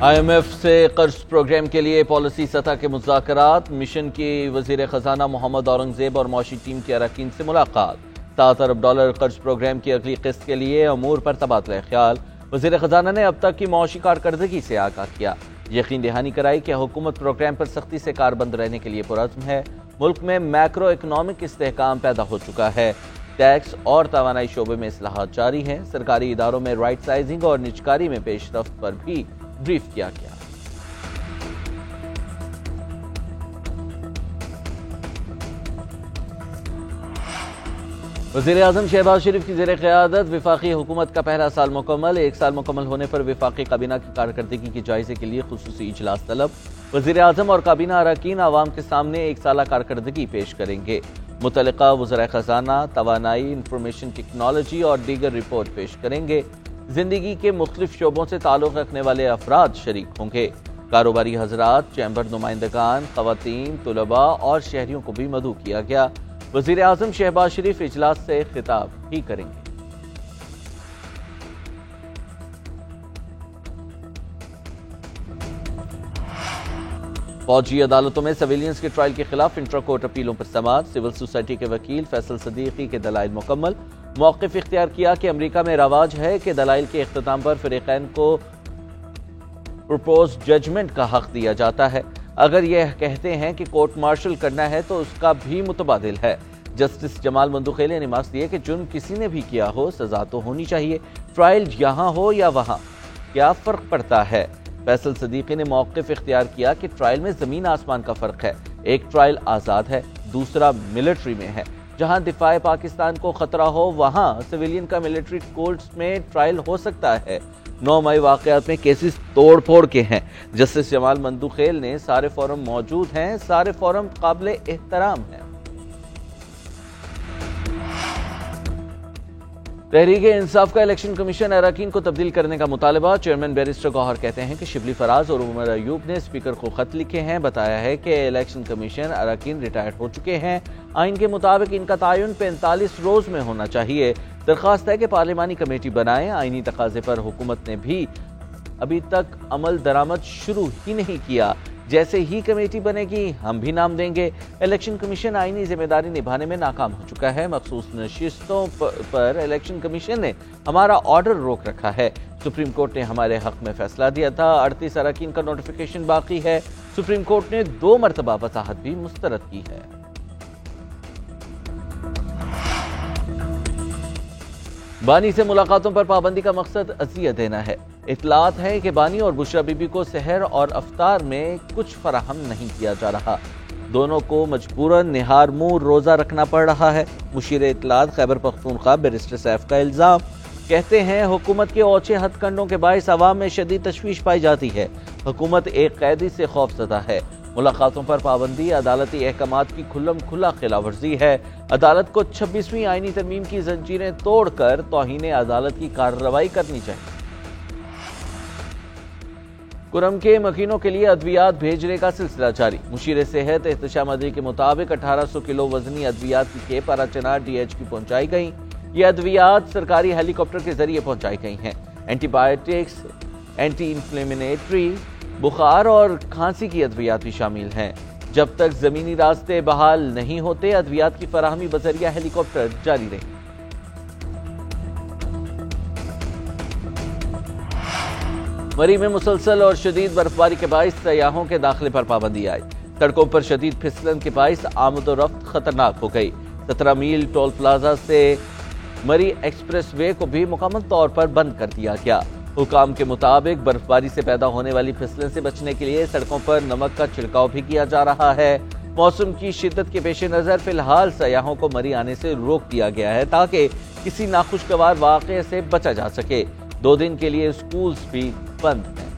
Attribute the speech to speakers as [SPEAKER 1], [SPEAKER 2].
[SPEAKER 1] IMF سے قرض programme کے لیے پالیسی سطح کے مذاکرات، مشن کی وزیر خزانہ محمد اورنگزیب اور معاشی ٹیم کے اراکین سے ملاقات، $7 ارب قرض پروگرام کی اگلی قسط کے لیے امور پر تبادلہ خیال۔ وزیر خزانہ نے اب تک کی معاشی کارکردگی سے آگاہ کیا، یقین دہانی کرائی کہ حکومت پروگرام پر سختی سے کاربند رہنے کے لیے پرعزم ہے۔ ملک میں میکرو اکنامک استحکام پیدا ہو چکا ہے، ٹیکس اور توانائی شعبے میں اصلاحات جاری ہیں، سرکاری اداروں میں رائٹ سائزنگ اور نجکاری میں پیش رفت پر بھی بریف کیا گیا۔ وزیر اعظم شہباز شریف کی زیر قیادت وفاقی حکومت کا پہلا سال مکمل، ایک سال مکمل ہونے پر وفاقی کابینہ کی کارکردگی کے جائزے کے لیے خصوصی اجلاس طلب۔ وزیر اعظم اور کابینہ اراکین عوام کے سامنے ایک سالہ کارکردگی پیش کریں گے۔ متعلقہ وزرائے خزانہ، توانائی، انفارمیشن ٹیکنالوجی اور دیگر رپورٹ پیش کریں گے۔ زندگی کے مختلف شعبوں سے تعلق رکھنے والے افراد شریک ہوں گے۔ کاروباری حضرات، چیمبر نمائندگان، خواتین، طلباء اور شہریوں کو بھی مدعو کیا گیا۔ وزیر اعظم شہباز شریف اجلاس سے خطاب بھی کریں گے۔ فوجی عدالتوں میں سویلینز کے ٹرائل کے خلاف انٹرا کورٹ اپیلوں پر سماعت، سول سوسائٹی کے وکیل فیصل صدیقی کے دلائل مکمل، موقف اختیار کیا کہ امریکہ میں رواج ہے کہ دلائل کے اختتام پر فریقین کو پرپوز ججمنٹ کا حق دیا جاتا ہے۔ اگر یہ کہتے ہیں کہ کورٹ مارشل کرنا ہے تو اس کا بھی متبادل ہے۔ جسٹس جمال مندوخیلے نے نماز دیے کہ جرم کسی نے بھی کیا ہو سزا تو ہونی چاہیے، ٹرائل یہاں ہو یا وہاں، کیا فرق پڑتا ہے؟ فیصل صدیقی نے موقف اختیار کیا کہ ٹرائل میں زمین آسمان کا فرق ہے، ایک ٹرائل آزاد ہے، دوسرا ملٹری میں ہے۔ جہاں دفاع پاکستان کو خطرہ ہو وہاں سویلین کا ملٹری کورٹس میں ٹرائل ہو سکتا ہے۔ 9 مئی واقعات میں کیسز توڑ پھوڑ کے ہیں۔ جسٹس جمال مندوخیل نے سارے فورم موجود ہیں، سارے فورم قابل احترام ہیں۔ تحریک انصاف کا الیکشن کمیشن اراکین کو تبدیل کرنے کا مطالبہ، چیئرمین بیرسٹر گوہر کہتے ہیں کہ شبلی فراز اور عمر ایوب نے اسپیکر کو خط لکھے ہیں، بتایا ہے کہ الیکشن کمیشن اراکین ریٹائرڈ ہو چکے ہیں، آئین کے مطابق ان کا تعین 45 روز میں ہونا چاہیے۔ درخواست ہے کہ پارلیمانی کمیٹی بنائیں۔ آئینی تقاضے پر حکومت نے بھی ابھی تک عمل درآمد شروع ہی نہیں کیا، جیسے ہی کمیٹی بنے گی ہم بھی نام دیں گے۔ الیکشن کمیشن آئینی ذمہ داری نبھانے میں ناکام ہو چکا ہے، مخصوص نشستوں پر الیکشن کمیشن نے ہمارا آرڈر روک رکھا ہے۔ سپریم کورٹ نے ہمارے حق میں فیصلہ دیا تھا، 38 اراکین کا نوٹیفیکیشن باقی ہے۔ سپریم کورٹ نے 2 مرتبہ وضاحت بھی مسترد کی ہے۔ بانی سے ملاقاتوں پر پابندی کا مقصد اذیت دینا ہے۔ اطلاعات ہے کہ بانی اور بشرا بی بی کو سحر اور افطار میں کچھ فراہم نہیں کیا جا رہا، دونوں کو مجبوراً نہار منہ روزہ رکھنا پڑ رہا ہے۔ مشیر اطلاعات خیبر پختونخوا بیرسٹر سیف کا الزام، کہتے ہیں حکومت کے اوچھے ہتھ کنڈوں کے باعث عوام میں شدید تشویش پائی جاتی ہے، حکومت ایک قیدی سے خوف زدہ ہے۔ ملاقاتوں پر پابندی عدالتی احکامات کی کھلم کھلا خلاف ورزی ہے۔ عدالت کو 26ویں آئینی ترمیم کی زنجیریں توڑ کر توہین عدالت کی کارروائی کرنی چاہیے۔ کرم کے مکینوں کے لیے ادویات بھیجنے کا سلسلہ جاری، مشیر صحت احتشام ادری کے مطابق 1800 کلو وزنی ادویات کی کیپ اراچنار DHQ پہنچائی گئیں۔ یہ ادویات سرکاری ہیلی کاپٹر کے ذریعے پہنچائی گئی ہیں۔ اینٹی بائیوٹکس، اینٹی انفلیمیٹری، بخار اور کھانسی کی ادویات بھی شامل ہیں۔ جب تک زمینی راستے بحال نہیں ہوتے ادویات کی فراہمی بذریعہ ہیلی کاپٹر جاری رہے۔ مری میں مسلسل اور شدید برفباری کے باعث سیاحوں کے داخلے پر پابندی آئی، سڑکوں پر شدید پھسلن کے باعث آمد و رفت خطرناک ہو گئی۔ 17 میل ٹول پلازا سے مری ایکسپریس وے کو بھی مکمل طور پر بند کر دیا گیا۔ حکام کے مطابق برفباری سے پیدا ہونے والی پھسلن سے بچنے کے لیے سڑکوں پر نمک کا چھڑکاؤ بھی کیا جا رہا ہے۔ موسم کی شدت کے پیش نظر فی الحال سیاحوں کو مری آنے سے روک دیا گیا ہے تاکہ کسی ناخوشگوار واقعے سے بچا جا سکے۔ 2 دن کے لیے اسکولز بھی بند ہیں۔